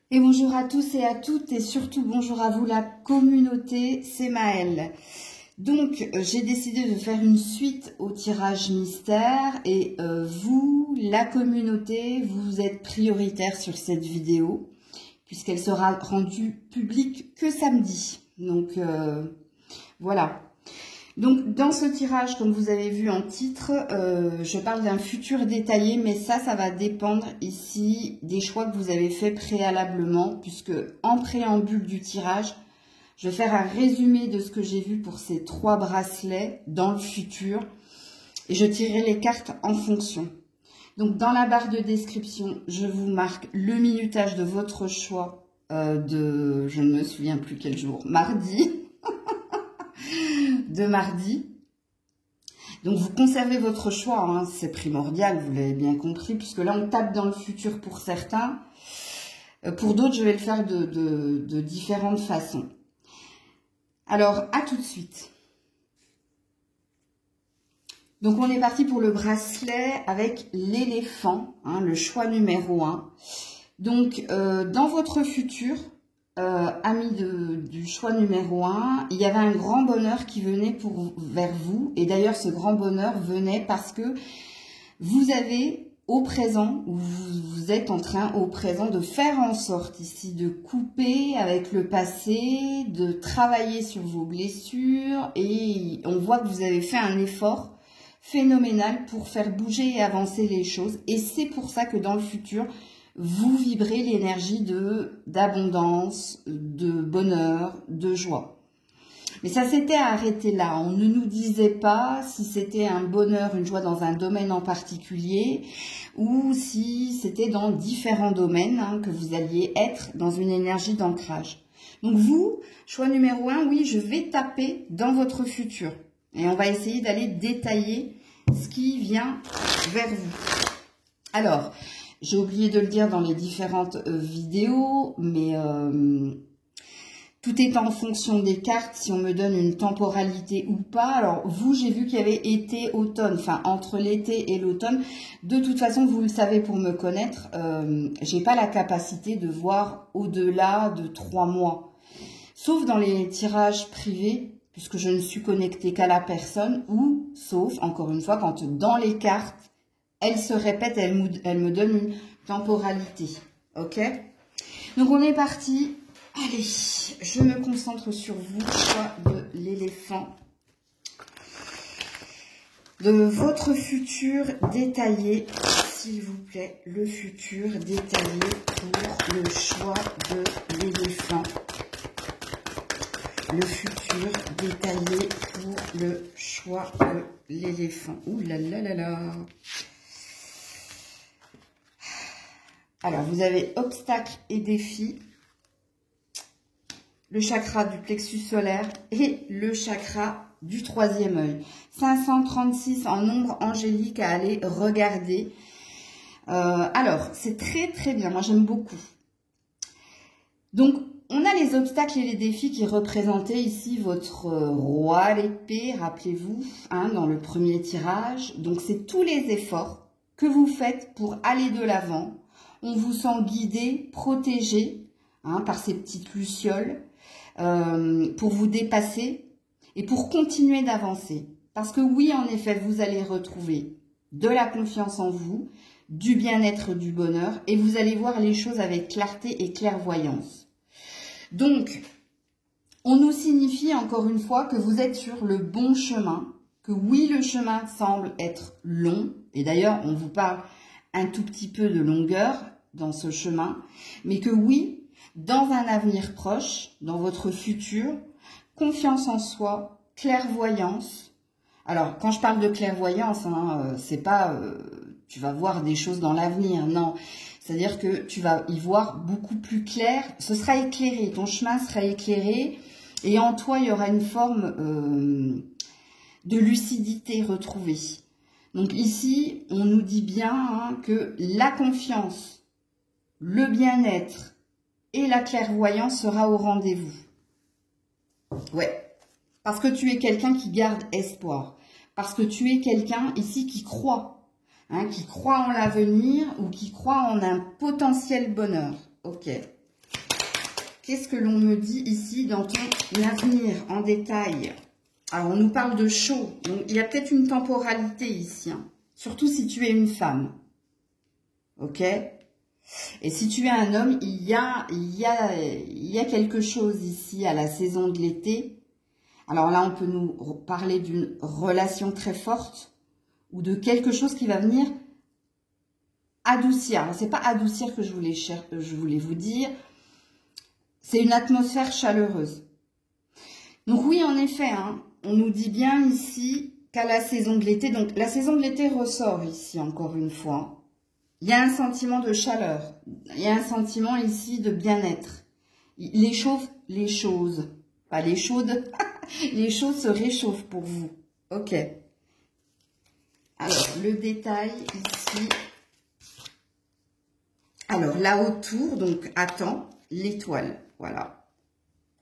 Et bonjour à tous et à toutes et surtout bonjour à vous la communauté, c'est Maëlle. Donc j'ai décidé de faire une suite au tirage mystère et vous, la communauté, vous êtes prioritaire sur cette vidéo puisqu'elle sera rendue publique que samedi. Donc voilà. Donc dans ce tirage, comme vous avez vu en titre, je parle d'un futur détaillé, mais ça va dépendre ici des choix que vous avez fait préalablement, puisque en préambule du tirage, je vais faire un résumé de ce que j'ai vu pour ces 3 bracelets dans le futur, et je tirerai les cartes en fonction. Donc dans la barre de description, je vous marque le minutage de votre choix je ne me souviens plus quel jour, mardi. De mardi. Donc vous conservez votre choix, hein, c'est primordial, vous l'avez bien compris, puisque là on tape dans le futur pour certains. Pour d'autres, je vais le faire de différentes façons. Alors, à tout de suite. Donc on est parti pour le bracelet avec l'éléphant, hein, le choix numéro 1. Donc dans votre futur, ami du choix numéro 1, il y avait un grand bonheur qui venait vers vous. Et d'ailleurs, ce grand bonheur venait parce que vous avez au présent, ou vous êtes en train au présent de faire en sorte ici de couper avec le passé, de travailler sur vos blessures. Et on voit que vous avez fait un effort phénoménal pour faire bouger et avancer les choses. Et c'est pour ça que dans le futur, vous vibrez l'énergie d'abondance, de bonheur, de joie. Mais ça s'était arrêté là. On ne nous disait pas si c'était un bonheur, une joie dans un domaine en particulier ou si c'était dans différents domaines, hein, que vous alliez être dans une énergie d'ancrage. Donc vous, choix numéro 1, oui, je vais taper dans votre futur. Et on va essayer d'aller détailler ce qui vient vers vous. Alors, j'ai oublié de le dire dans les différentes vidéos, mais tout est en fonction des cartes, si on me donne une temporalité ou pas. Alors vous, j'ai vu qu'il y avait été, automne, enfin entre l'été et l'automne. De toute façon, vous le savez pour me connaître, j'ai pas la capacité de voir au-delà de 3 mois. Sauf dans les tirages privés, puisque je ne suis connectée qu'à la personne, ou sauf, encore une fois, quand dans les cartes, elle se répète, elle me donne une temporalité. Ok? Donc, on est parti. Allez, je me concentre sur vous, choix de l'éléphant. De votre futur détaillé, s'il vous plaît, le futur détaillé pour le choix de l'éléphant. Le futur détaillé pour le choix de l'éléphant. Ouh là là là là. Alors, vous avez obstacles et défis, le chakra du plexus solaire et le chakra du 3e œil. 536 en nombre angélique à aller regarder. Alors, c'est très très bien, moi j'aime beaucoup. Donc, on a les obstacles et les défis qui représentaient ici votre roi à l'épée, rappelez-vous, hein, dans le premier tirage. Donc, c'est tous les efforts que vous faites pour aller de l'avant. On vous sent guidé, protégé, hein, par ces petites lucioles, pour vous dépasser et pour continuer d'avancer. Parce que oui, en effet, vous allez retrouver de la confiance en vous, du bien-être, du bonheur, et vous allez voir les choses avec clarté et clairvoyance. Donc, on nous signifie encore une fois que vous êtes sur le bon chemin, que oui, le chemin semble être long, et d'ailleurs, on vous parle un tout petit peu de longueur dans ce chemin, mais que oui, dans un avenir proche, dans votre futur, confiance en soi, clairvoyance. Alors, quand je parle de clairvoyance, hein, c'est pas tu vas voir des choses dans l'avenir, non. C'est-à-dire que tu vas y voir beaucoup plus clair, ce sera éclairé, ton chemin sera éclairé, et en toi, il y aura une forme de lucidité retrouvée. Donc ici, on nous dit bien, hein, que la confiance, le bien-être et la clairvoyance sera au rendez-vous. Ouais, parce que tu es quelqu'un qui garde espoir. Parce que tu es quelqu'un ici qui croit. Hein, qui croit en l'avenir ou qui croit en un potentiel bonheur. Ok. qu'est-ce que l'on me dit ici dans ton avenir en détail? Alors, on nous parle de chaud. Donc, il y a peut-être une temporalité ici. Hein. Surtout si tu es une femme. Ok? Et si tu es un homme, il y a quelque chose ici à la saison de l'été. Alors là, on peut nous parler d'une relation très forte ou de quelque chose qui va venir adoucir. Alors, c'est pas adoucir que je voulais vous dire. C'est une atmosphère chaleureuse. Donc oui, en effet, hein, on nous dit bien ici qu'à la saison de l'été, donc la saison de l'été ressort ici encore une fois. Il y a un sentiment de chaleur, il y a un sentiment ici de bien-être. Les choses, pas les chaudes, les choses se réchauffent pour vous. Ok. Alors, le détail ici. Alors, là autour, donc, attends, l'étoile, voilà.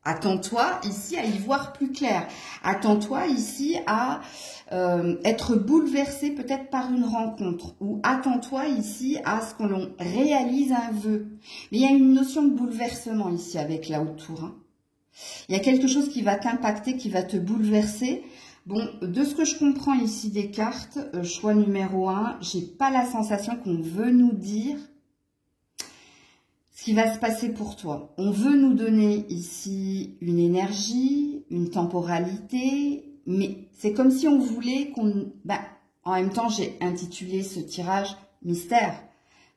Attends-toi ici à y voir plus clair. Attends-toi ici à être bouleversé peut-être par une rencontre. Ou attends-toi ici à ce qu'on réalise un vœu. Mais il y a une notion de bouleversement ici avec là autour. Hein. Il y a quelque chose qui va t'impacter, qui va te bouleverser. Bon, de ce que je comprends ici des cartes, choix numéro 1, j'ai pas la sensation qu'on veut nous dire ce qui va se passer pour toi. On veut nous donner ici une énergie, une temporalité, mais c'est comme si on voulait qu'on... en même temps, j'ai intitulé ce tirage « Mystère ».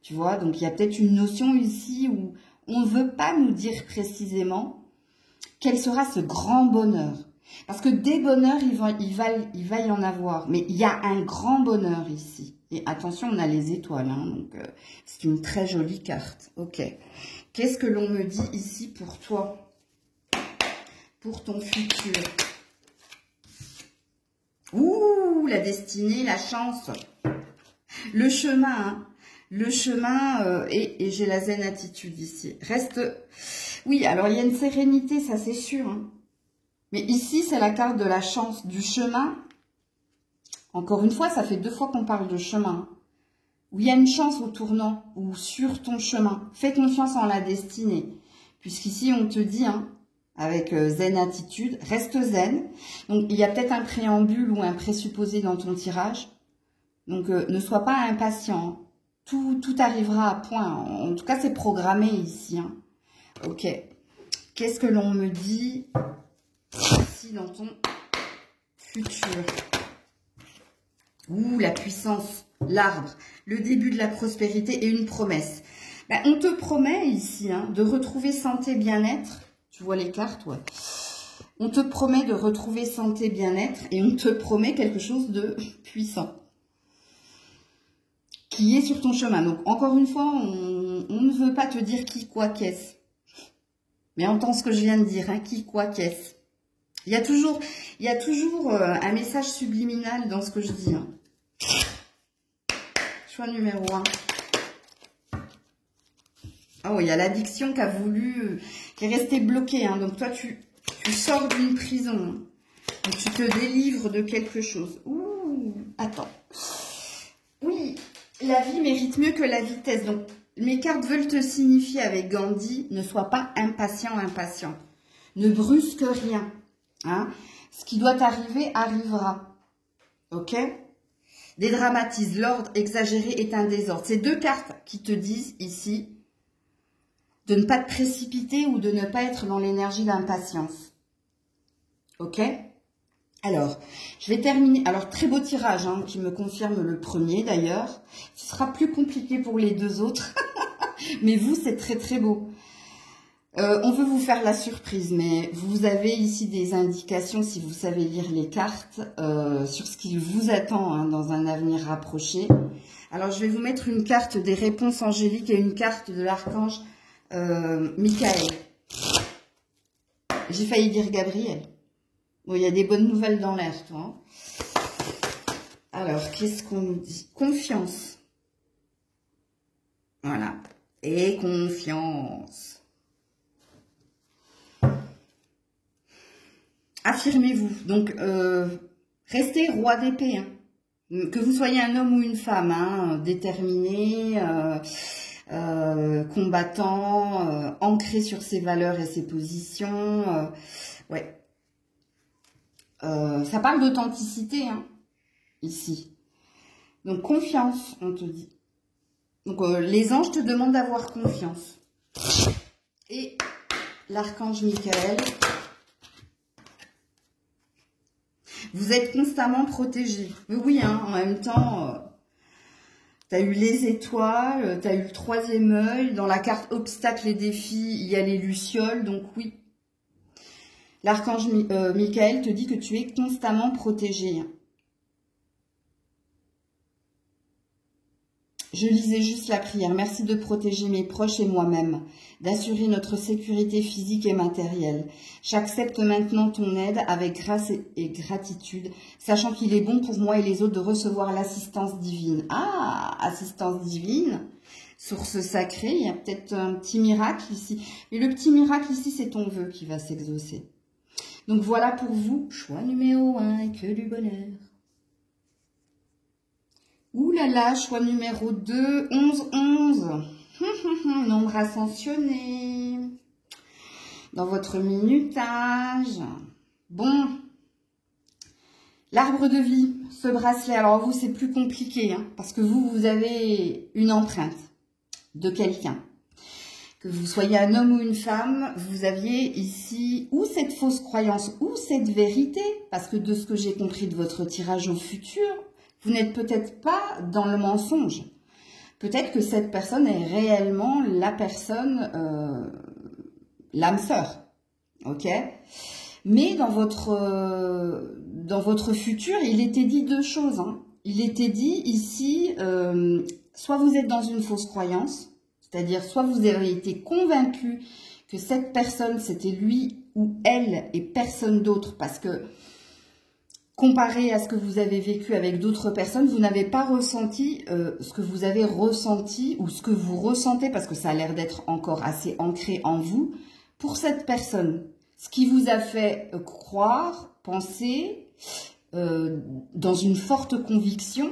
Tu vois, donc il y a peut-être une notion ici où on ne veut pas nous dire précisément quel sera ce grand bonheur. Parce que des bonheurs, il va y en avoir. Mais il y a un grand bonheur ici. Et attention, on a les étoiles. Hein, donc, c'est une très jolie carte. Ok. Qu'est-ce que l'on me dit ici pour toi? Pour ton futur. Ouh, la destinée, la chance. Le chemin. Hein, le chemin, et j'ai la zen attitude ici. Reste... Oui, alors il y a une sérénité, ça c'est sûr. Hein. Mais ici, c'est la carte de la chance, du chemin. Encore une fois, ça fait 2 fois qu'on parle de chemin. Où il y a une chance au tournant, ou sur ton chemin. Fais confiance en la destinée. Puisqu'ici, on te dit, hein, avec zen attitude, reste zen. Donc, il y a peut-être un préambule ou un présupposé dans ton tirage. Donc, ne sois pas impatient. Tout arrivera à point. En tout cas, c'est programmé ici. Hein. Ok. Qu'est-ce que l'on me dit ici dans ton futur? Ouh, la puissance, l'arbre, le début de la prospérité et une promesse. On te promet ici hein, de retrouver santé, bien-être. Tu vois les cartes, ouais. On te promet de retrouver santé, bien-être et on te promet quelque chose de puissant qui est sur ton chemin. Donc, encore une fois, on ne veut pas te dire qui, quoi, qu'est-ce. Mais entends ce que je viens de dire, hein, qui, quoi, qu'est-ce. Il y a toujours un message subliminal dans ce que je dis. Hein. Choix numéro 1. Oh, il y a l'addiction qui est restée bloquée. Hein. Donc, toi, tu sors d'une prison. Hein. Donc, tu te délivres de quelque chose. Ouh, attends. Oui, la vie mérite mieux que la vitesse. Donc, mes cartes veulent te signifier avec Gandhi, ne sois pas impatient, impatient. Ne brusque rien. Hein. Ce qui doit arriver, arrivera. Ok? Dédramatise. L'ordre exagéré est un désordre. C'est 2 cartes qui te disent ici de ne pas te précipiter ou de ne pas être dans l'énergie d'impatience. Ok? Alors, je vais terminer. Alors, très beau tirage hein, qui me confirme le premier d'ailleurs. Ce sera plus compliqué pour les 2 autres. Mais vous, c'est très très beau. On veut vous faire la surprise, mais vous avez ici des indications, si vous savez lire les cartes, sur ce qui vous attend hein, dans un avenir rapproché. Alors, je vais vous mettre une carte des réponses angéliques et une carte de l'archange Michael. J'ai failli dire Gabriel. Bon, il y a des bonnes nouvelles dans l'air, toi. Hein. Alors, qu'est-ce qu'on nous dit? Confiance. Voilà. Et confiance. Affirmez-vous. Donc, restez roi d'épée. Hein. Que vous soyez un homme ou une femme, hein, déterminé, combattant, ancré sur ses valeurs et ses positions. Ouais. Ça parle d'authenticité, hein, ici. Donc, confiance, on te dit. Donc, les anges te demandent d'avoir confiance. Et l'archange Michael. Vous êtes constamment protégé. Oui, hein, en même temps, tu as eu les étoiles, tu as eu le troisième œil. Dans la carte obstacles et défis, il y a les lucioles. Donc oui, l'archange Michael te dit que tu es constamment protégé. Je lisais juste la prière. Merci de protéger mes proches et moi-même, d'assurer notre sécurité physique et matérielle. J'accepte maintenant ton aide avec grâce et gratitude, sachant qu'il est bon pour moi et les autres de recevoir l'assistance divine. Ah, assistance divine, source sacrée, il y a peut-être un petit miracle ici. Et le petit miracle ici, c'est ton vœu qui va s'exaucer. Donc voilà pour vous, choix numéro 1, et que du bonheur. Ouh là là, choix numéro 2, 11-11. Nombre ascensionné. Dans votre minutage. Bon. L'arbre de vie, ce bracelet. Alors vous, c'est plus compliqué, hein, parce que vous avez une empreinte de quelqu'un. Que vous soyez un homme ou une femme, vous aviez ici ou cette fausse croyance ou cette vérité, parce que de ce que j'ai compris de votre tirage au futur, vous n'êtes peut-être pas dans le mensonge. Peut-être que cette personne est réellement la personne, l'âme sœur. Ok? Mais dans votre futur, il était dit deux choses. Hein. Il était dit ici, soit vous êtes dans une fausse croyance, c'est-à-dire soit vous avez été convaincu que cette personne, c'était lui ou elle et personne d'autre, parce que comparé à ce que vous avez vécu avec d'autres personnes, vous n'avez pas ressenti ce que vous avez ressenti ou ce que vous ressentez, parce que ça a l'air d'être encore assez ancré en vous, pour cette personne. Ce qui vous a fait croire, penser, dans une forte conviction,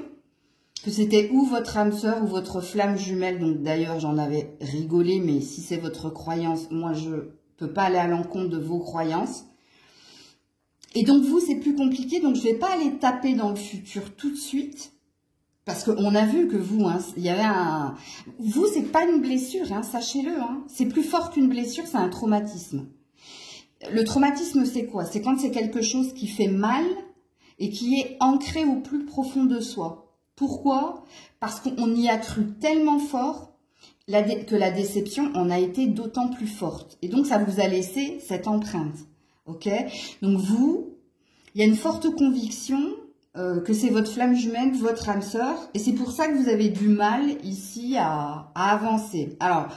que c'était ou votre âme sœur ou votre flamme jumelle. Donc d'ailleurs, j'en avais rigolé, mais si c'est votre croyance, moi je ne peux pas aller à l'encontre de vos croyances. Et donc vous, c'est plus compliqué, donc je ne vais pas aller taper dans le futur tout de suite, parce qu'on a vu que vous, hein, il y avait un... Vous, c'est pas une blessure, hein, sachez-le, hein. C'est plus fort qu'une blessure, c'est un traumatisme. Le traumatisme, c'est quoi? C'est quand c'est quelque chose qui fait mal et qui est ancré au plus profond de soi. Pourquoi? Parce qu'on y a cru tellement fort que la déception en a été d'autant plus forte. Et donc, ça vous a laissé cette empreinte. Ok? Donc vous, il y a une forte conviction que c'est votre flamme jumelle, votre âme sœur, et c'est pour ça que vous avez du mal ici à avancer. Alors,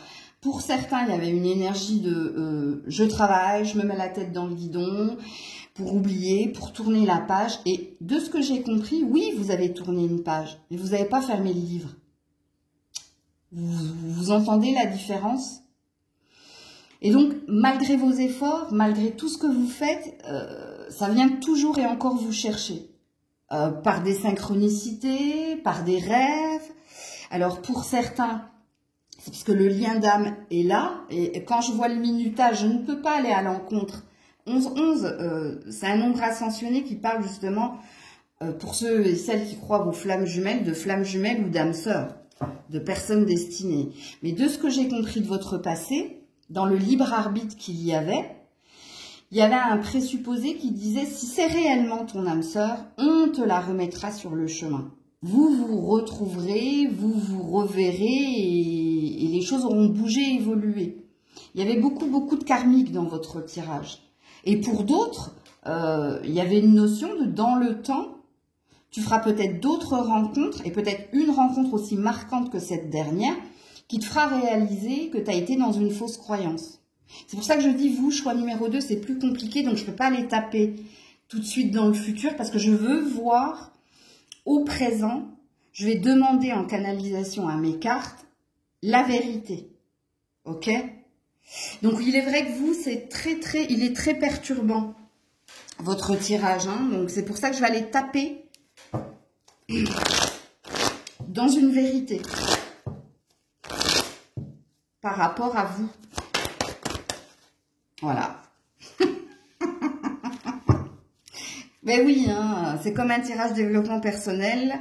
pour certains, il y avait une énergie de je travaille, je me mets la tête dans le guidon, pour oublier, pour tourner la page. Et de ce que j'ai compris, oui, vous avez tourné une page, mais vous n'avez pas fermé le livre. Vous entendez la différence ? Et donc, malgré vos efforts, malgré tout ce que vous faites, ça vient toujours et encore vous chercher. Par des synchronicités, par des rêves. Alors, pour certains, c'est parce que le lien d'âme est là. Et quand je vois le minutage, je ne peux pas aller à l'encontre. 11-11, c'est un nombre ascensionné qui parle justement, pour ceux et celles qui croient aux flammes jumelles, de flammes jumelles ou d'âmes sœurs, de personnes destinées. Mais de ce que j'ai compris de votre passé, dans le libre arbitre qu'il y avait un présupposé qui disait, si c'est réellement ton âme sœur, on te la remettra sur le chemin. Vous vous retrouverez, vous vous reverrez et les choses auront bougé, évolué. Il y avait beaucoup de karmique dans votre tirage. Et pour d'autres, il y avait une notion de dans le temps, tu feras peut-être d'autres rencontres et peut-être une rencontre aussi marquante que cette dernière qui te fera réaliser que tu as été dans une fausse croyance. C'est pour ça que je dis, vous, choix numéro 2, c'est plus compliqué, donc je ne peux pas aller taper tout de suite dans le futur parce que je veux voir au présent, je vais demander en canalisation à mes cartes la vérité. Ok? Donc il est vrai que vous, il est très perturbant, votre tirage. Hein, donc c'est pour ça que je vais aller taper dans une vérité. par rapport à vous. Voilà. Ben oui, hein, c'est comme un tirage développement personnel.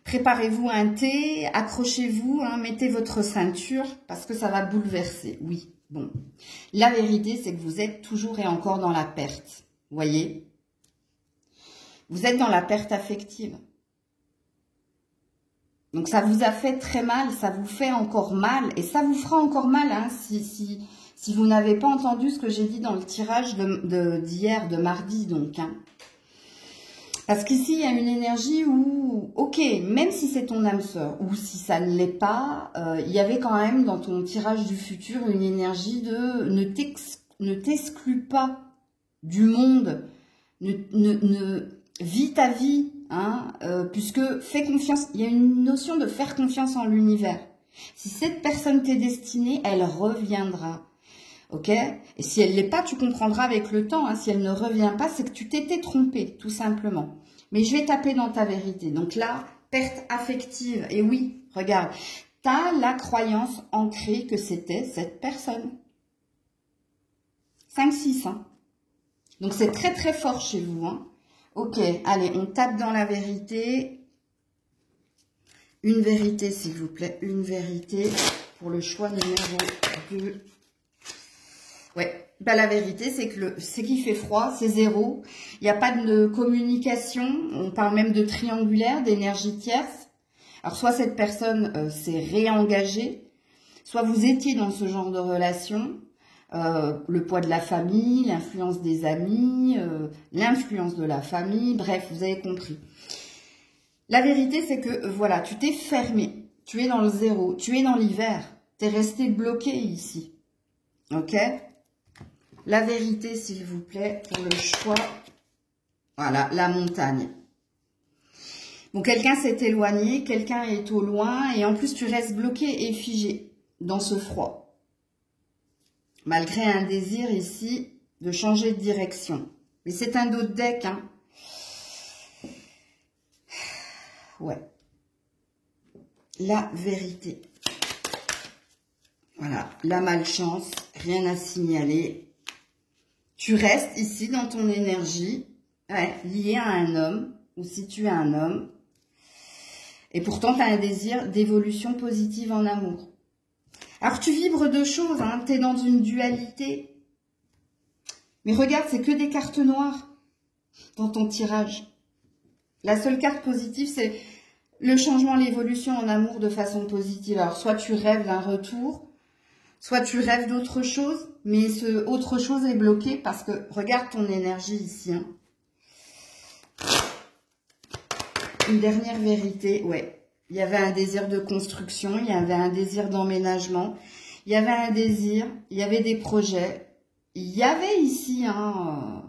Préparez-vous un thé, accrochez-vous, hein, mettez votre ceinture parce que ça va bouleverser. Oui, bon. La vérité, c'est que vous êtes toujours et encore dans la perte. Vous voyez? Vous êtes dans la perte affective. Donc ça vous a fait très mal, ça vous fait encore mal et ça vous fera encore mal hein, si vous n'avez pas entendu ce que j'ai dit dans le tirage d'hier, de mardi donc. Hein. Parce qu'ici, il y a une énergie où, ok, même si c'est ton âme sœur, ou si ça ne l'est pas, il y avait quand même dans ton tirage du futur une énergie de ne t'exclus pas du monde, vis ta vie, hein, puisque fais confiance, il y a une notion de faire confiance en l'univers. Si cette personne t'est destinée, elle reviendra. Ok? Et si elle ne l'est pas, tu comprendras avec le temps. Hein, si elle ne revient pas, c'est que tu t'étais trompé, tout simplement. Mais je vais taper dans ta vérité. Donc là, perte affective. Et oui, regarde, tu as la croyance ancrée que c'était cette personne. 5-6. Hein. Donc c'est très très fort chez vous. Hein. Ok, allez, on tape dans la vérité. Une vérité, s'il vous plaît. Une vérité pour le choix numéro 2. Ouais, bah la vérité, c'est qu'il fait froid, c'est zéro. Il n'y a pas de communication. On parle même de triangulaire, d'énergie tierce. Alors, soit cette personne s'est réengagée, soit vous étiez dans ce genre de relation. Le poids de la famille, l'influence des amis, l'influence de la famille. Bref, vous avez compris. La vérité, c'est que, voilà, tu t'es fermé. Tu es dans le zéro. Tu es dans l'hiver. Tu es resté bloqué ici. Ok ? La vérité, s'il vous plaît, pour le choix. Voilà, la montagne. Bon, quelqu'un s'est éloigné, quelqu'un est au loin, et en plus, tu restes bloqué et figé dans ce froid. Malgré un désir ici de changer de direction. Mais c'est un autre deck, hein. Ouais. La vérité. Voilà, la malchance, rien à signaler. Tu restes ici dans ton énergie, ouais, lié à un homme, ou si tu es un homme. Et pourtant, tu as un désir d'évolution positive en amour. Alors, tu vibres deux choses, hein, tu es dans une dualité. Mais regarde, c'est que des cartes noires dans ton tirage. La seule carte positive, c'est le changement, l'évolution en amour de façon positive. Alors, soit tu rêves d'un retour, soit tu rêves d'autre chose, mais ce autre chose est bloqué parce que, regarde ton énergie ici. Hein. Une dernière vérité, ouais. Il y avait un désir de construction, il y avait un désir d'emménagement, il y avait un désir, il y avait des projets. Il y avait ici, hein,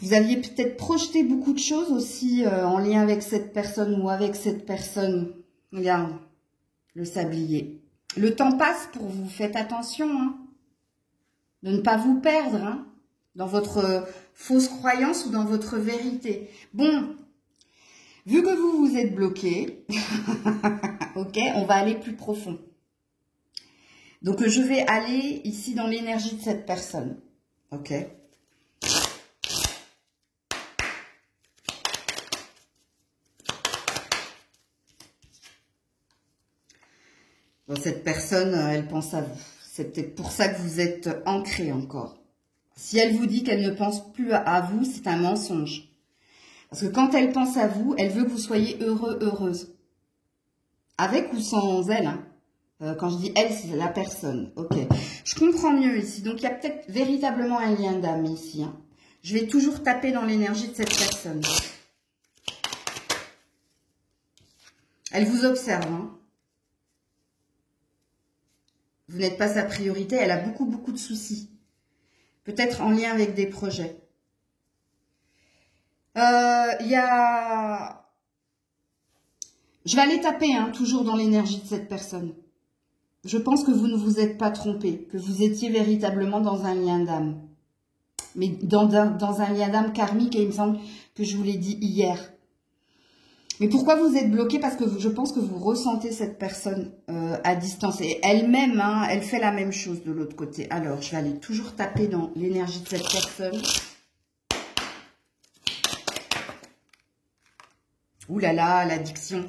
vous aviez peut-être projeté beaucoup de choses aussi en lien avec cette personne ou avec cette personne. Regarde, le sablier. Le temps passe pour vous, faites attention, hein, de ne pas vous perdre hein, dans votre fausse croyance ou dans votre vérité. Bon, vu que vous vous êtes bloqué, ok, on va aller plus profond. Donc, je vais aller ici dans l'énergie de cette personne, ok. Bon, cette personne, elle pense à vous. C'est peut-être pour ça que vous êtes ancré encore. Si elle vous dit qu'elle ne pense plus à vous, c'est un mensonge. Parce que quand elle pense à vous, elle veut que vous soyez heureux, heureuse. Avec ou sans elle. Hein. Quand je dis elle, c'est la personne. Ok. Je comprends mieux ici. Donc, il y a peut-être véritablement un lien d'âme ici. Hein. Je vais toujours taper dans l'énergie de cette personne. Elle vous observe. Hein. Vous n'êtes pas sa priorité. Elle a beaucoup, beaucoup de soucis. Peut-être en lien avec des projets. Il y a... Je vais aller taper, hein, toujours dans l'énergie de cette personne. Je pense que vous ne vous êtes pas trompé, que vous étiez véritablement dans un lien d'âme. Mais dans un lien d'âme karmique, et il me semble que je vous l'ai dit hier. Mais pourquoi vous êtes bloqué? Parce que je pense que vous ressentez cette personne à distance. Et elle-même, hein, elle fait la même chose de l'autre côté. Alors, je vais aller toujours taper dans l'énergie de cette personne. Ouh là là, l'addiction.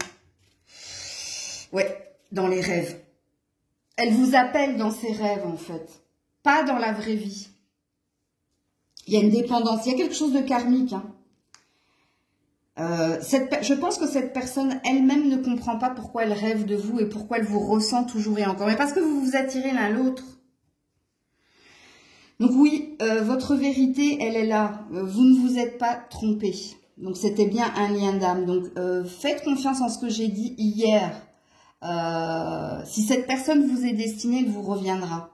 Ouais, dans les rêves. Elle vous appelle dans ses rêves, en fait. Pas dans la vraie vie. Il y a une dépendance. Il y a quelque chose de karmique, hein. Je pense que cette personne elle-même ne comprend pas pourquoi elle rêve de vous et pourquoi elle vous ressent toujours et encore. Mais parce que vous vous attirez l'un l'autre. Donc oui, votre vérité, elle est là. Vous ne vous êtes pas trompé. Donc c'était bien un lien d'âme. Donc faites confiance en ce que j'ai dit hier. Si cette personne vous est destinée, elle vous reviendra.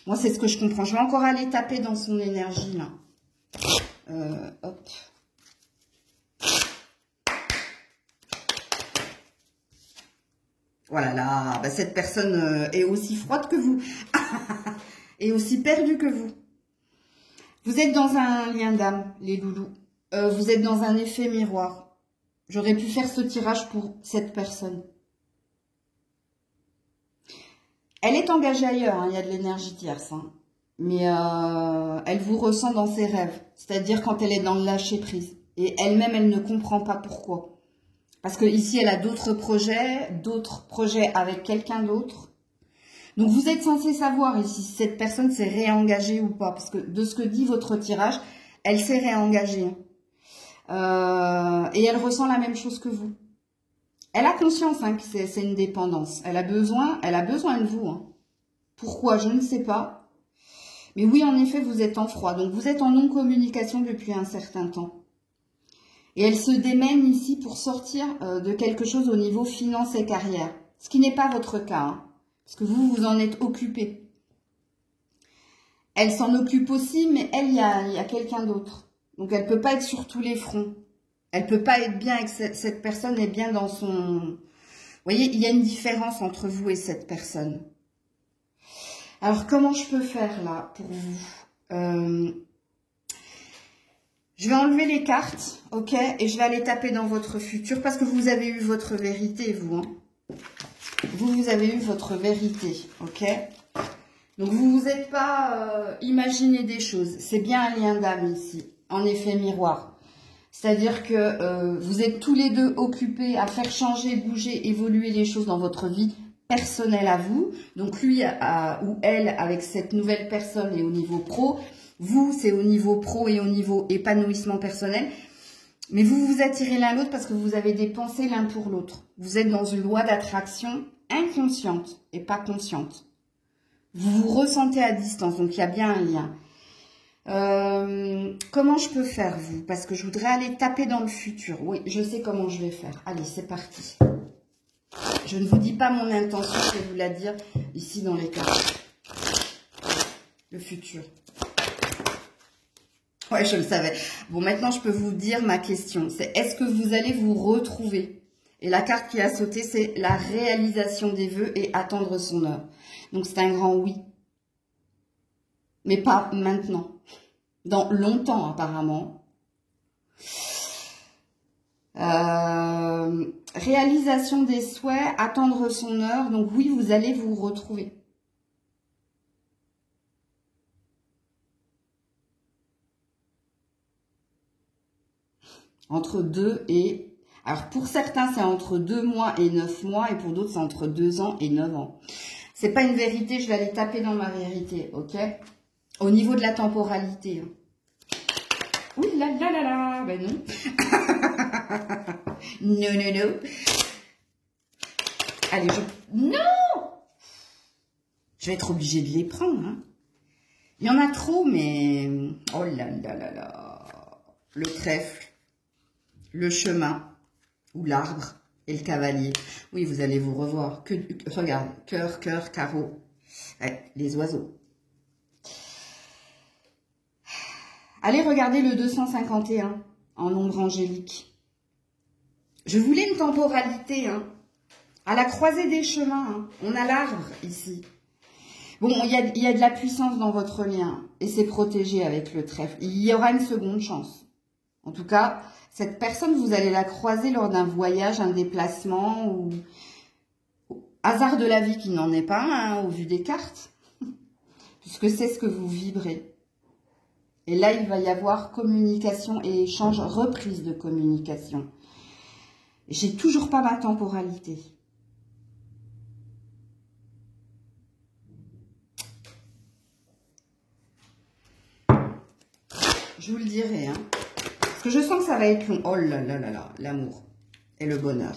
Moi, c'est ce que je comprends. Je vais encore aller taper dans son énergie, là. Hop. Voilà, là, bah, cette personne est aussi froide que vous. Et aussi perdue que vous. Vous êtes dans un lien d'âme, les loulous. Vous êtes dans un effet miroir. J'aurais pu faire ce tirage pour cette personne. Elle est engagée ailleurs, hein, il y a de l'énergie tierce. Hein. Mais elle vous ressent dans ses rêves. C'est-à-dire quand elle est dans le lâcher-prise. Et elle-même, elle ne comprend pas pourquoi. Parce que ici, elle a d'autres projets avec quelqu'un d'autre. Donc, vous êtes censé savoir ici si cette personne s'est réengagée ou pas. Parce que de ce que dit votre tirage, elle s'est réengagée. Et elle ressent la même chose que vous. Elle a conscience hein, que c'est une dépendance. Elle a besoin de vous. Hein. Pourquoi? Je ne sais pas. Mais oui, en effet, vous êtes en froid. Donc, vous êtes en non-communication depuis un certain temps. Et elle se démène ici pour sortir de quelque chose au niveau finance et carrière. Ce qui n'est pas votre cas. Hein, parce que vous, vous en êtes occupé. Elle s'en occupe aussi, mais elle, il y a quelqu'un d'autre. Donc, elle ne peut pas être sur tous les fronts. Elle ne peut pas être bien avec cette personne est bien dans son... Vous voyez, il y a une différence entre vous et cette personne. Alors, comment je peux faire là pour vous Je vais enlever les cartes, ok? Et je vais aller taper dans votre futur parce que vous avez eu votre vérité, vous. Hein. Vous avez eu votre vérité, ok? Donc, vous ne vous êtes pas imaginé des choses. C'est bien un lien d'âme ici, en effet miroir. C'est-à-dire que vous êtes tous les deux occupés à faire changer, bouger, évoluer les choses dans votre vie personnelle à vous. Donc, lui ou elle, avec cette nouvelle personne et au niveau pro... Vous, c'est au niveau pro et au niveau épanouissement personnel. Mais vous vous attirez l'un l'autre parce que vous avez des pensées l'un pour l'autre. Vous êtes dans une loi d'attraction inconsciente et pas consciente. Vous vous ressentez à distance, donc il y a bien un lien. Comment je peux faire, vous? Parce que je voudrais aller taper dans le futur. Oui, je sais comment je vais faire. Allez, c'est parti. Je ne vous dis pas mon intention, je vais vous la dire ici dans les cartes. Le futur. Ouais, je le savais. Bon, maintenant, je peux vous dire ma question. C'est est-ce que vous allez vous retrouver? Et la carte qui a sauté, c'est la réalisation des vœux et attendre son heure. Donc, c'est un grand oui. Mais pas maintenant. Dans longtemps, apparemment. Réalisation des souhaits, attendre son heure. Donc, oui, vous allez vous retrouver. Entre 2 et... Alors, pour certains, c'est entre 2 mois et 9 mois. Et pour d'autres, c'est entre 2 ans et 9 ans. C'est pas une vérité. Je vais aller taper dans ma vérité, ok? Au niveau de la temporalité. Oui, là, là, là, là. Ben non. Non, non, non. Allez, non! Je vais être obligée de les prendre, hein. Il y en a trop, mais... Oh là là là là. Le trèfle. Le chemin, ou l'arbre, et le cavalier. Oui, vous allez vous revoir. Regarde, cœur, cœur, carreau. Ouais, les oiseaux. Allez regarder le 251, en ombre angélique. Je voulais une temporalité, hein. À la croisée des chemins, hein. On a l'arbre, ici. Bon, il y a de la puissance dans votre lien, et c'est protégé avec le trèfle. Il y aura une seconde chance. En tout cas, cette personne, vous allez la croiser lors d'un voyage, un déplacement ou hasard de la vie qui n'en est pas un, au vu des cartes, puisque c'est ce que vous vibrez. Et là, il va y avoir communication et échange, reprise de communication. J'ai toujours pas ma temporalité. Je vous le dirai, hein. Parce que je sens que ça va être long. Oh là là là là, l'amour et le bonheur.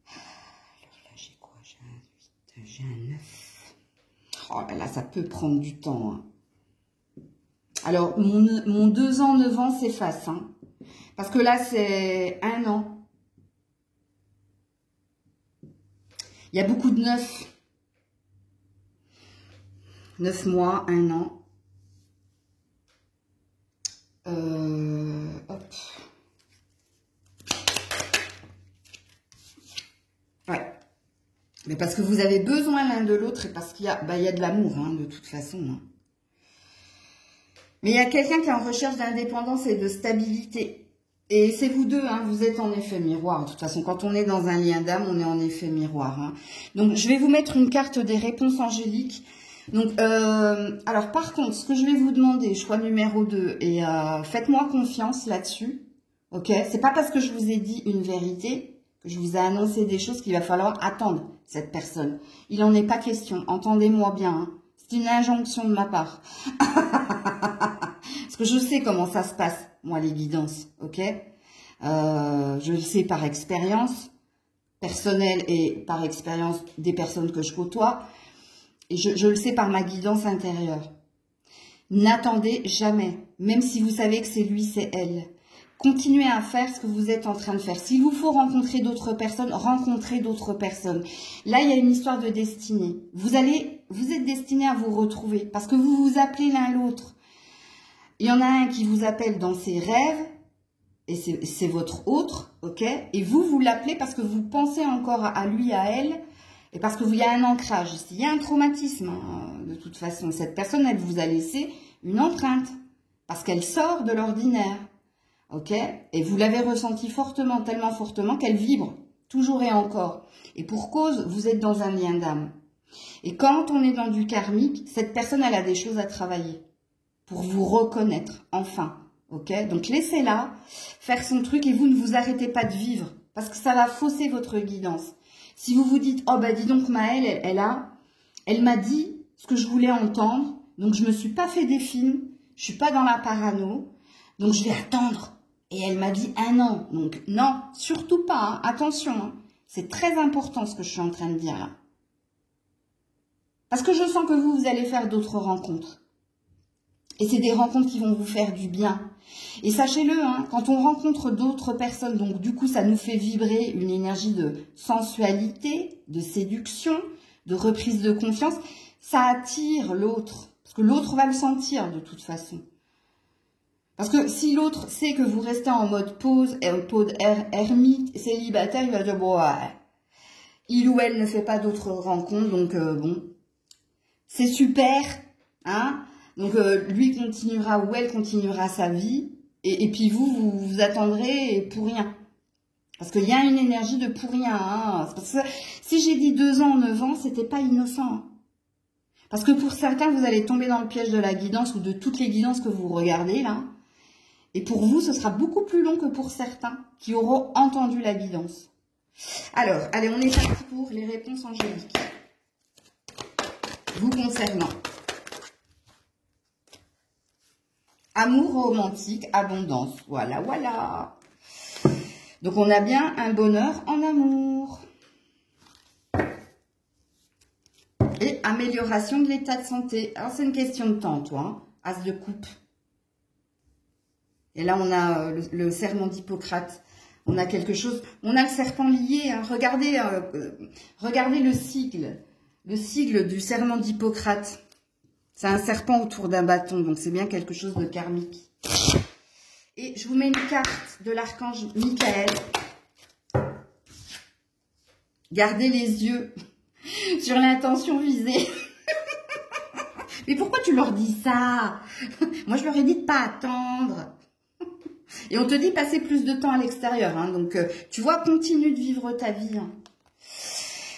Alors là, j'ai quoi? J'ai un 8, j'ai un 9. Oh là là, ça peut prendre du temps, hein. Alors, mon 2 ans, 9 ans s'efface, hein. Parce que là, c'est 1 an. Il y a beaucoup de 9. 9 mois, 1 an. Hop. Ouais. Mais parce que vous avez besoin l'un de l'autre et parce qu'il y a, il y a de l'amour, hein, de toute façon. Hein. Mais il y a quelqu'un qui est en recherche d'indépendance et de stabilité. Et c'est vous deux, hein, vous êtes en effet miroir. De toute façon, quand on est dans un lien d'âme, on est en effet miroir. Hein. Donc, je vais vous mettre une carte des réponses angéliques. Donc, alors par contre, ce que je vais vous demander, choix numéro 2, et faites-moi confiance là-dessus, ok? C'est pas parce que je vous ai dit une vérité, que je vous ai annoncé des choses qu'il va falloir attendre cette personne. Il n'en est pas question, entendez-moi bien, hein. C'est une injonction de ma part. Parce que je sais comment ça se passe, moi, les guidances, ok? Je le sais par expérience personnelle et par expérience des personnes que je côtoie. Et je le sais par ma guidance intérieure. N'attendez jamais, même si vous savez que c'est lui, c'est elle. Continuez à faire ce que vous êtes en train de faire. S'il vous faut rencontrer d'autres personnes, rencontrez d'autres personnes. Là, il y a une histoire de destinée. Vous êtes destiné à vous retrouver parce que vous vous appelez l'un l'autre. Il y en a un qui vous appelle dans ses rêves et c'est votre autre, ok? Et vous l'appelez parce que vous pensez encore à lui, à elle. Et parce qu'il y a un ancrage ici, il y a un traumatisme, hein, de toute façon. Cette personne, elle vous a laissé une empreinte, parce qu'elle sort de l'ordinaire, ok? Et vous l'avez ressenti fortement, tellement fortement, qu'elle vibre, toujours et encore. Et pour cause, vous êtes dans un lien d'âme. Et quand on est dans du karmique, cette personne, elle a des choses à travailler, pour vous reconnaître, enfin, ok? Donc laissez-la faire son truc et vous ne vous arrêtez pas de vivre, parce que ça va fausser votre guidance. Si vous vous dites, oh bah dis donc Maëlle, elle m'a dit ce que je voulais entendre, donc je me suis pas fait des films, je suis pas dans la parano, donc je vais attendre. Et elle m'a dit 1 an, donc non, surtout pas, hein, attention, hein, c'est très important ce que je suis en train de dire là. Parce que je sens que vous allez faire d'autres rencontres. Et c'est des rencontres qui vont vous faire du bien. Et sachez-le, hein, quand on rencontre d'autres personnes, donc du coup ça nous fait vibrer une énergie de sensualité, de séduction, de reprise de confiance, ça attire l'autre. Parce que l'autre va le sentir de toute façon. Parce que si l'autre sait que vous restez en mode pause, ermite, célibataire, il va dire, bon, ouais, il ou elle ne fait pas d'autres rencontres, donc bon, c'est super, hein. Donc, lui continuera ou elle continuera sa vie. Et puis, vous attendrez pour rien. Parce qu'il y a une énergie de pour rien. Hein. Parce que si j'ai dit 2 ans, 9 ans, c'était pas innocent. Hein. Parce que pour certains, vous allez tomber dans le piège de la guidance ou de toutes les guidances que vous regardez là. Et pour vous, ce sera beaucoup plus long que pour certains qui auront entendu la guidance. Alors, allez, on est parti pour les réponses angéliques. Vous concernant. Amour romantique, abondance. Voilà, voilà. Donc, on a bien un bonheur en amour. Et amélioration de l'état de santé. Alors, c'est une question de temps, toi. Hein. As de coupe. Et là, on a le serment d'Hippocrate. On a quelque chose. On a le serpent lié. Hein. Regardez, regardez le sigle. Le sigle du serment d'Hippocrate. C'est un serpent autour d'un bâton, donc c'est bien quelque chose de karmique. Et je vous mets une carte de l'archange Michael. Gardez les yeux sur l'intention visée. Mais pourquoi tu leur dis ça? Moi, je leur ai dit de pas attendre. Et on te dit passer plus de temps à l'extérieur. Hein. Donc, tu vois, continue de vivre ta vie. Hein.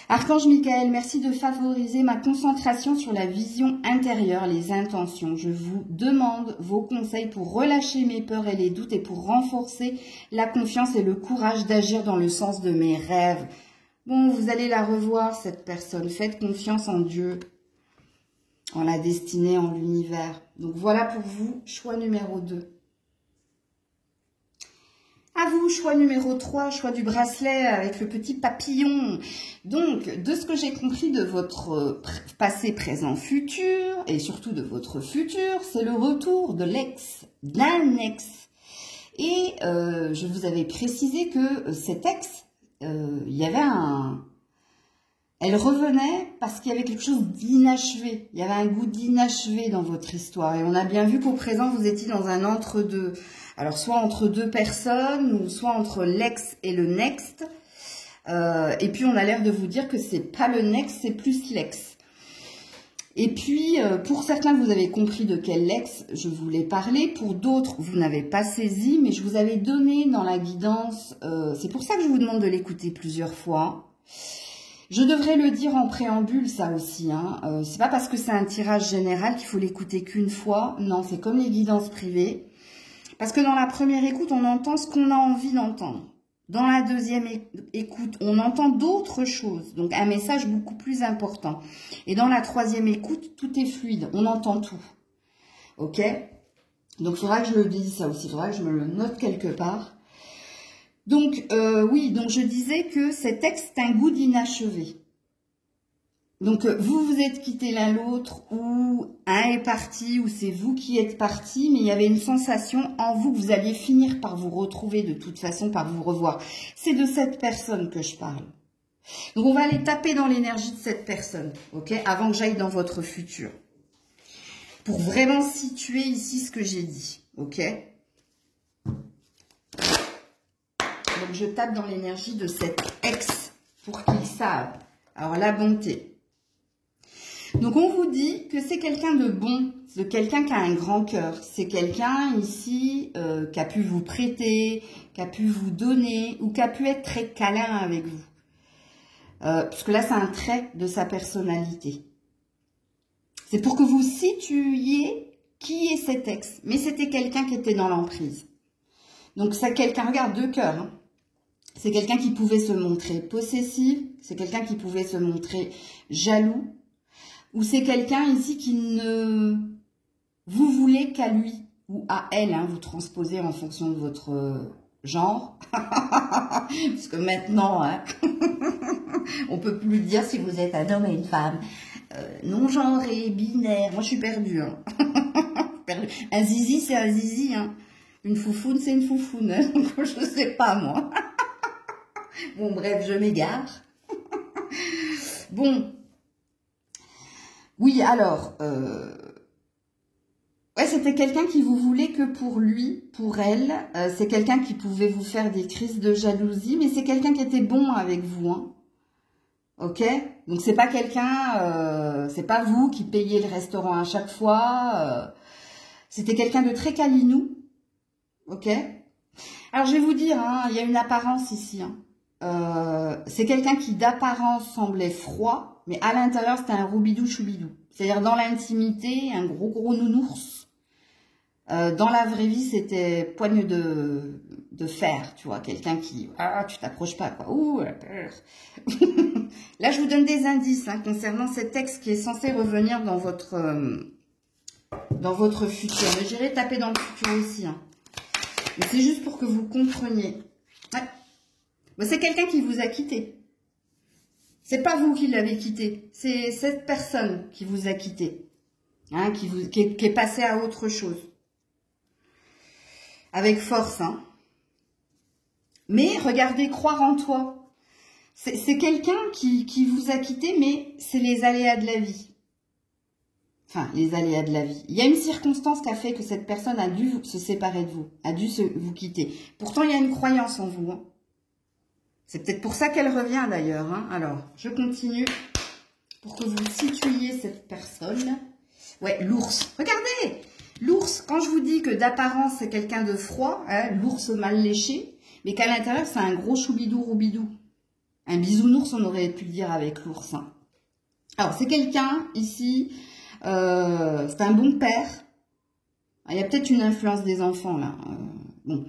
Archange Michael, merci de favoriser ma concentration sur la vision intérieure, les intentions. Je vous demande vos conseils pour relâcher mes peurs et les doutes et pour renforcer la confiance et le courage d'agir dans le sens de mes rêves. Bon, vous allez la revoir, cette personne. Faites confiance en Dieu, en la destinée, en l'univers. Donc, voilà pour vous, choix numéro 2. À vous, choix numéro 3, choix du bracelet avec le petit papillon. Donc, de ce que j'ai compris de votre passé, présent, futur, et surtout de votre futur, c'est le retour de l'ex, d'un ex. Et je vous avais précisé que cet ex, il y avait un... Elle revenait parce qu'il y avait quelque chose d'inachevé. Il y avait un goût d'inachevé dans votre histoire. Et on a bien vu qu'au présent, vous étiez dans un entre-deux. Alors, soit entre deux personnes, ou soit entre l'ex et le next. Et puis, on a l'air de vous dire que c'est pas le next, c'est plus l'ex. Et puis, pour certains, vous avez compris de quel ex je voulais parler. Pour d'autres, vous n'avez pas saisi, mais je vous avais donné dans la guidance. C'est pour ça que je vous demande de l'écouter plusieurs fois. Je devrais le dire en préambule, ça aussi. Hein. C'est pas parce que c'est un tirage général qu'il faut l'écouter qu'une fois. Non, c'est comme les guidances privées. Parce que dans la première écoute, on entend ce qu'on a envie d'entendre. Dans la deuxième écoute, on entend d'autres choses. Donc, un message beaucoup plus important. Et dans la troisième écoute, tout est fluide. On entend tout. OK? Donc, il faudra que je le dise ça aussi. Il faudra que je me le note quelque part. Donc, oui, donc je disais que cet texte est un goût d'inachevé. Donc, vous vous êtes quittés l'un l'autre, ou un est parti, ou c'est vous qui êtes parti, mais il y avait une sensation en vous que vous alliez finir par vous retrouver de toute façon, par vous revoir. C'est de cette personne que je parle. Donc, on va aller taper dans l'énergie de cette personne, ok, avant que j'aille dans votre futur. Pour vraiment situer ici ce que j'ai dit, ok. Donc, je tape dans l'énergie de cet ex pour qu'ils savent. Alors, la bonté. Donc, on vous dit que c'est quelqu'un de bon, c'est quelqu'un qui a un grand cœur. C'est quelqu'un ici qui a pu vous prêter, qui a pu vous donner ou qui a pu être très câlin avec vous. Parce que là, c'est un trait de sa personnalité. C'est pour que vous situiez qui est cet ex. Mais c'était quelqu'un qui était dans l'emprise. Donc, c'est quelqu'un, regarde, deux cœurs. Hein. C'est quelqu'un qui pouvait se montrer possessif. C'est quelqu'un qui pouvait se montrer jaloux. Ou c'est quelqu'un ici qui ne vous voulez qu'à lui ou à elle, hein, vous transposez en fonction de votre genre. Parce que maintenant, hein, on peut plus dire si vous êtes un homme et une femme. Non-genré, binaire, moi je suis perdue. Hein. Un zizi, c'est un zizi. Hein. Une foufoune, c'est une foufoune. Hein. Donc je sais pas, moi. Bon, bref, je m'égare. Bon. Oui, alors, ouais, c'était quelqu'un qui vous voulait que pour lui, pour elle. C'est quelqu'un qui pouvait vous faire des crises de jalousie, mais c'est quelqu'un qui était bon avec vous. Hein. Ok? Donc, c'est pas quelqu'un, c'est pas vous qui payez le restaurant à chaque fois. C'était quelqu'un de très câlinou. Ok? Alors, je vais vous dire, hein, il y a une apparence ici. Hein. C'est quelqu'un qui d'apparence semblait froid, mais à l'intérieur c'était un roubidou choubidou. C'est-à-dire dans l'intimité, un gros nounours. Dans la vraie vie, c'était poigne de fer, tu vois, quelqu'un qui, tu t'approches pas, quoi. Ouh, la peur. Là, je vous donne des indices hein, concernant cet texte qui est censé revenir dans votre futur. Mais j'irai taper dans le futur aussi. Hein. Mais c'est juste pour que vous compreniez. Ouais. C'est quelqu'un qui vous a quitté. C'est pas vous qui l'avez quitté. C'est cette personne qui vous a quitté. Hein, qui est passée à autre chose. Avec force. Hein. Mais regardez, croire en toi. C'est quelqu'un qui vous a quitté, mais c'est les aléas de la vie. Enfin, les aléas de la vie. Il y a une circonstance qui a fait que cette personne a dû se séparer de vous. A dû vous quitter. Pourtant, il y a une croyance en vous. Hein. C'est peut-être pour ça qu'elle revient d'ailleurs. Hein. Alors, je continue pour que vous situiez cette personne. Ouais, l'ours. Regardez, l'ours, quand je vous dis que d'apparence, c'est quelqu'un de froid, hein, l'ours mal léché, mais qu'à l'intérieur, c'est un gros choubidou-roubidou. Un bisounours, on aurait pu le dire avec l'ours. Hein. Alors, c'est quelqu'un, ici, c'est un bon père. Il y a peut-être une influence des enfants, là. Bon.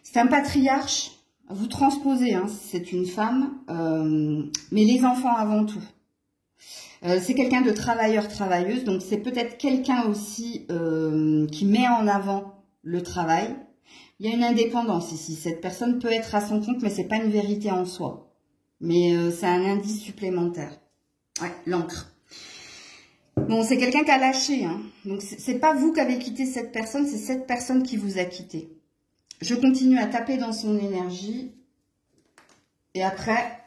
C'est un patriarche. Vous transposez, hein, si c'est une femme. Mais les enfants avant tout. C'est quelqu'un de travailleur-travailleuse. Donc, c'est peut-être quelqu'un aussi qui met en avant le travail. Il y a une indépendance ici. Cette personne peut être à son compte, mais c'est pas une vérité en soi. Mais c'est un indice supplémentaire. Ouais, l'encre. Bon, c'est quelqu'un qui a lâché. Hein. Donc, c'est pas vous qui avez quitté cette personne, c'est cette personne qui vous a quitté. Je continue à taper dans son énergie. Et après...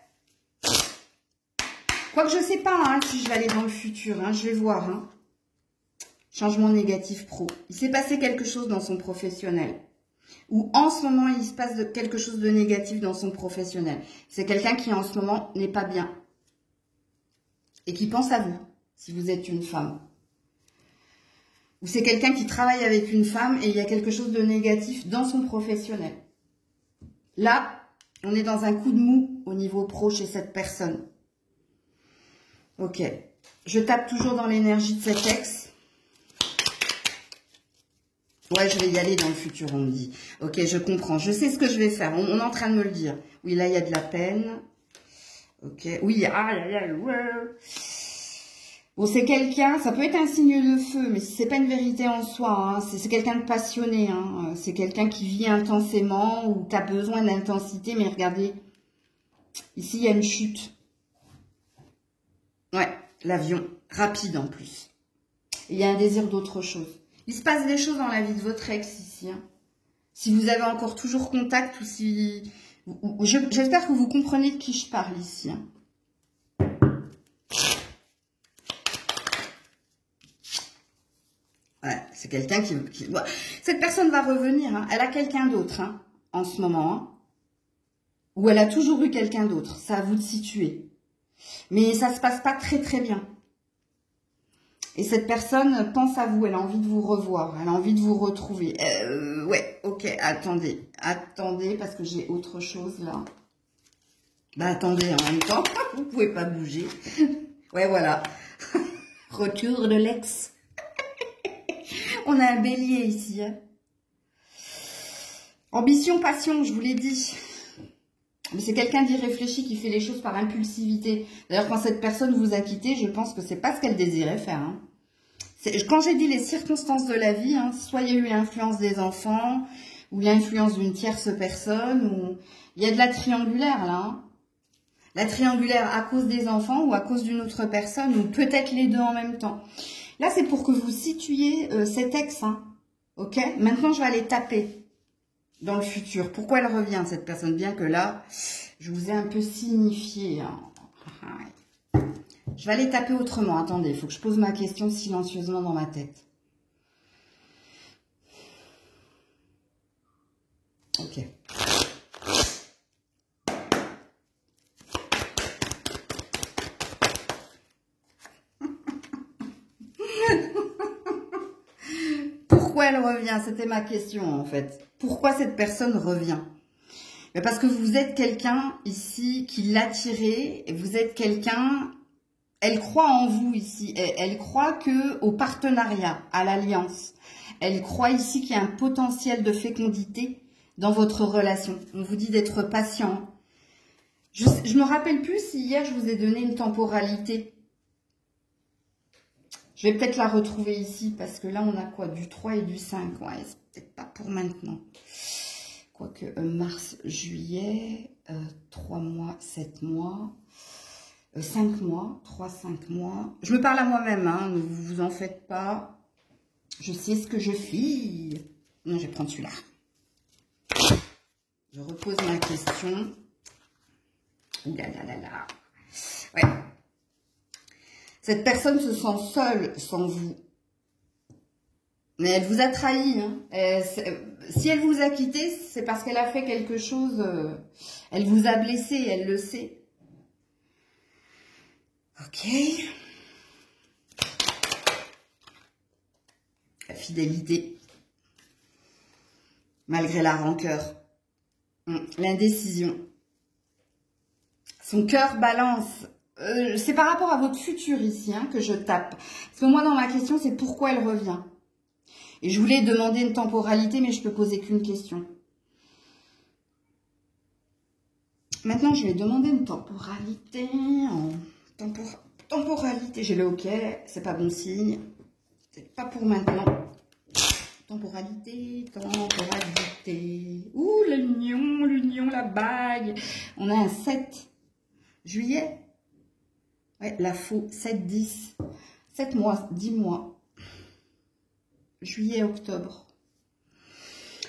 Quoique je sais pas hein, si je vais aller dans le futur. Hein, je vais voir. Hein. Changement négatif pro. Il s'est passé quelque chose dans son professionnel. Ou en ce moment, il se passe quelque chose de négatif dans son professionnel. C'est quelqu'un qui en ce moment n'est pas bien. Et qui pense à vous, si vous êtes une femme. Ou c'est quelqu'un qui travaille avec une femme et il y a quelque chose de négatif dans son professionnel. Là, on est dans un coup de mou au niveau pro chez cette personne. Ok. Je tape toujours dans l'énergie de cet ex. Ouais, je vais y aller dans le futur, on me dit. Ok, je comprends. Je sais ce que je vais faire. On est en train de me le dire. Oui, là, il y a de la peine. Ok. Oui, ouais. Bon, c'est quelqu'un, ça peut être un signe de feu, mais c'est pas une vérité en soi. Hein. C'est quelqu'un de passionné. Hein. C'est quelqu'un qui vit intensément ou qui a besoin d'intensité. Mais regardez, ici, il y a une chute. Ouais, l'avion. Rapide en plus. Et il y a un désir d'autre chose. Il se passe des choses dans la vie de votre ex ici. Hein. Si vous avez encore toujours contact ou si... J'espère que vous comprenez de qui je parle ici. Hein. Ouais, c'est quelqu'un qui... Ouais. Cette personne va revenir. Hein. Elle a quelqu'un d'autre hein, en ce moment. Hein. Ou elle a toujours eu quelqu'un d'autre. C'est à vous de situer. Mais ça se passe pas très très bien. Et cette personne pense à vous, elle a envie de vous revoir, elle a envie de vous retrouver. Ouais, ok, attendez, parce que j'ai autre chose là. Bah attendez, en même temps, vous pouvez pas bouger. Ouais, voilà. Retour de l'ex. On a un bélier ici. Hein. Ambition, passion, je vous l'ai dit. Mais c'est quelqu'un d'irréfléchi qui fait les choses par impulsivité. D'ailleurs, quand cette personne vous a quitté, je pense que c'est pas ce qu'elle désirait faire. Hein. Quand j'ai dit les circonstances de la vie, hein, soit il y a eu l'influence des enfants, ou l'influence d'une tierce personne, ou il y a de la triangulaire là. Hein. La triangulaire à cause des enfants ou à cause d'une autre personne, ou peut-être les deux en même temps. Là, c'est pour que vous situiez cet ex. Hein. Ok. Maintenant, je vais aller taper. Dans le futur. Pourquoi elle revient, cette personne? Bien que là, je vous ai un peu signifié. Hein. Je vais aller taper autrement. Attendez, il faut que je pose ma question silencieusement dans ma tête. Ok. Pourquoi elle revient? C'était ma question, en fait. Pourquoi cette personne revient? Parce que vous êtes quelqu'un ici qui l'a tiré. Vous êtes quelqu'un... Elle croit en vous ici. Elle croit au partenariat, à l'alliance. Elle croit ici qu'il y a un potentiel de fécondité dans votre relation. On vous dit d'être patient. Je me rappelle plus si hier je vous ai donné une temporalité. Je vais peut-être la retrouver ici parce que là on a quoi? Du 3 et du 5. Ouais, c'est peut-être pas pour maintenant. Quoique mars, juillet, 3 mois, 7 mois, 5 mois, 3, 5 mois. Je me parle à moi-même, hein, ne vous en faites pas. Je sais ce que je fais. Non, je vais prendre celui-là. Je repose ma question. Ouh là là là là. Ouais. Cette personne se sent seule sans vous. Mais elle vous a trahi. Hein. Si elle vous a quitté, c'est parce qu'elle a fait quelque chose. Elle vous a blessé, elle le sait. Ok. l'infidélité, malgré la rancœur, l'indécision. Son cœur balance. C'est par rapport à votre futur ici que je tape. Parce que moi, dans ma question, c'est pourquoi elle revient. Et je voulais demander une temporalité, mais je peux poser qu'une question. Maintenant, je vais demander une temporalité. Temporalité, j'ai le OK, c'est pas bon signe. C'est pas pour maintenant. Temporalité. Ouh, l'union, la bague. On a un 7 juillet. Ouais, la faux, 7-10. 7 mois, 10 mois. Juillet, octobre.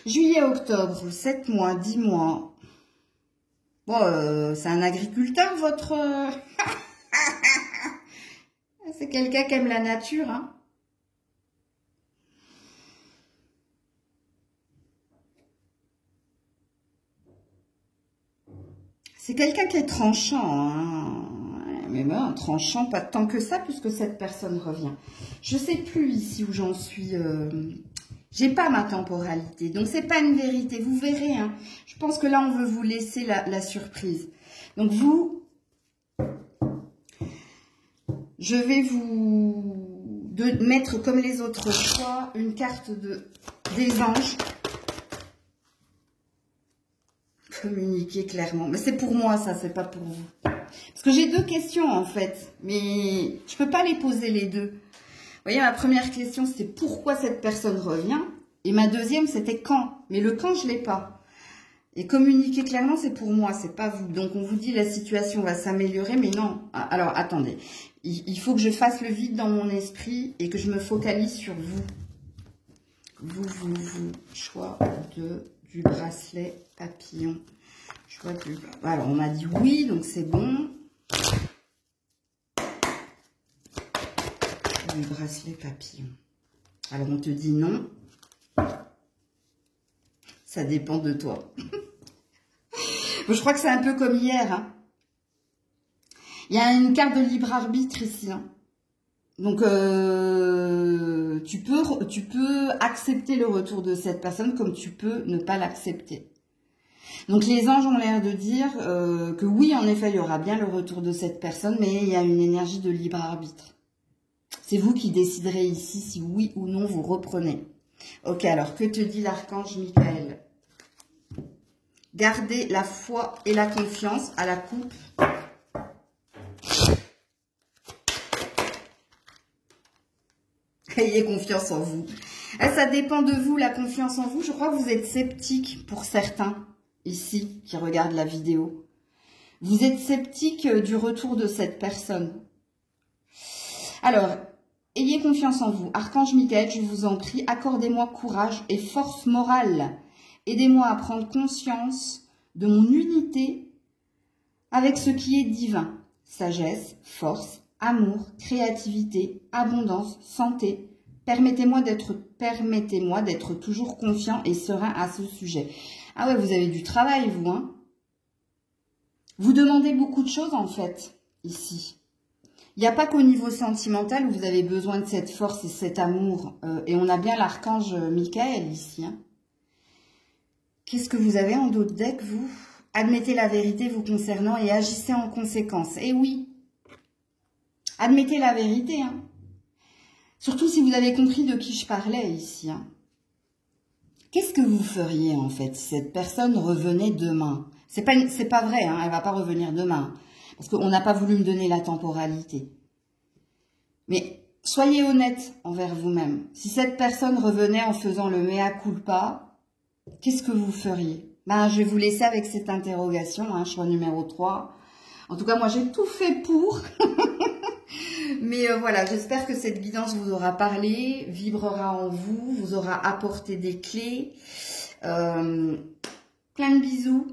Juillet, octobre, 7 mois, 10 mois. Bon, c'est un agriculteur, votre... c'est quelqu'un qui aime la nature, hein. C'est quelqu'un qui est tranchant, hein. Mais bon, tranchant, pas tant que ça, puisque cette personne revient. Je sais plus ici où j'en suis. J'ai pas ma temporalité, donc c'est pas une vérité. Vous verrez, hein. Je pense que là, on veut vous laisser la surprise. Donc vous, je vais vous mettre comme les autres fois une carte des anges. Communiquer clairement. Mais c'est pour moi, ça, c'est pas pour vous. Parce que j'ai deux questions, en fait. Mais je peux pas les poser les deux. Vous voyez, ma première question, c'était pourquoi cette personne revient. Et ma deuxième, c'était quand. Mais le quand, je l'ai pas. Et communiquer clairement, c'est pour moi, c'est pas vous. Donc, on vous dit la situation va s'améliorer, mais non. Alors, attendez. Il faut que je fasse le vide dans mon esprit et que je me focalise sur vous. Vous. Choix du bracelet papillon. Choix du... Alors, on m'a dit oui, donc c'est bon. Du bracelet papillon. Alors, on te dit non. Ça dépend de toi. Je crois que c'est un peu comme hier. Hein. Il y a une carte de libre arbitre ici. Hein. Donc, tu peux accepter le retour de cette personne comme tu peux ne pas l'accepter. Donc, les anges ont l'air de dire que oui, en effet, il y aura bien le retour de cette personne, mais il y a une énergie de libre arbitre. C'est vous qui déciderez ici si oui ou non vous reprenez. Ok, alors, que te dit l'archange Michael? Gardez la foi et la confiance à la coupe. Ayez confiance en vous. Ça dépend de vous, la confiance en vous. Je crois que vous êtes sceptique pour certains ici qui regardent la vidéo. Vous êtes sceptique du retour de cette personne. Alors, ayez confiance en vous. Archange Michael, je vous en prie, accordez-moi courage et force morale. Aidez-moi à prendre conscience de mon unité avec ce qui est divin. Sagesse, force, amour, créativité, abondance, santé. Permettez-moi d'être toujours confiant et serein à ce sujet. Ah ouais, vous avez du travail, vous, hein. Vous demandez beaucoup de choses, en fait, ici. Il n'y a pas qu'au niveau sentimental où vous avez besoin de cette force et cet amour. Et on a bien l'archange Michael ici, hein. Qu'est-ce que vous avez en dos de deck, vous? Admettez la vérité vous concernant et agissez en conséquence. Eh oui, admettez la vérité. Hein. Surtout si vous avez compris de qui je parlais ici. Hein. Qu'est-ce que vous feriez, en fait, si cette personne revenait demain? C'est pas vrai, hein, elle va pas revenir demain. Parce qu'on n'a pas voulu me donner la temporalité. Mais soyez honnête envers vous-même. Si cette personne revenait en faisant le mea culpa, qu'est-ce que vous feriez? Ben, je vais vous laisser avec cette interrogation, hein, choix numéro 3. En tout cas, moi, j'ai tout fait pour. Mais voilà, j'espère que cette guidance vous aura parlé, vibrera en vous, vous aura apporté des clés. Plein de bisous.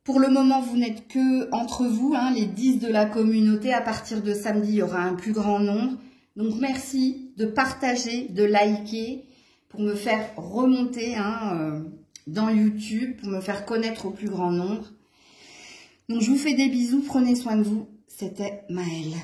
Pour le moment, vous n'êtes que entre vous, hein, les 10 de la communauté. À partir de samedi, il y aura un plus grand nombre. Donc, merci de partager, de liker pour me faire remonter dans YouTube, pour me faire connaître au plus grand nombre. Donc, je vous fais des bisous. Prenez soin de vous. C'était Maëlle.